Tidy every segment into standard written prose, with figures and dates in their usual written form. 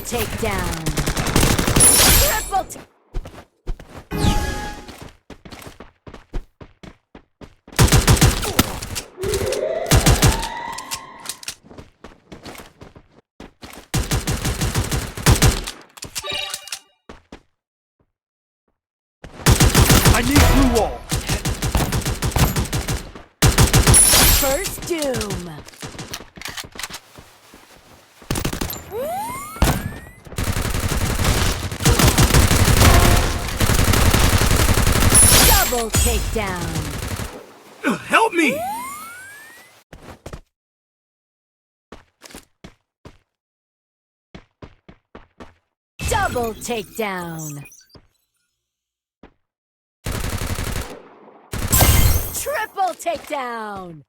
takedown. Triple t I need blue wall. First doom. Double takedown. Help me! Double takedown. Triple takedown.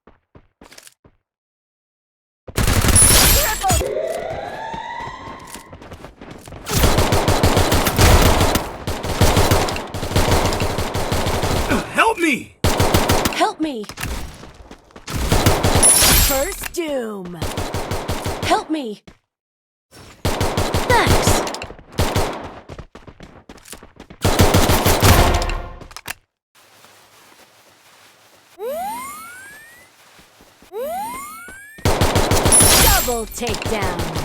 Triple. Help me! Help me. First doom. Help me. Thanks. Double takedown.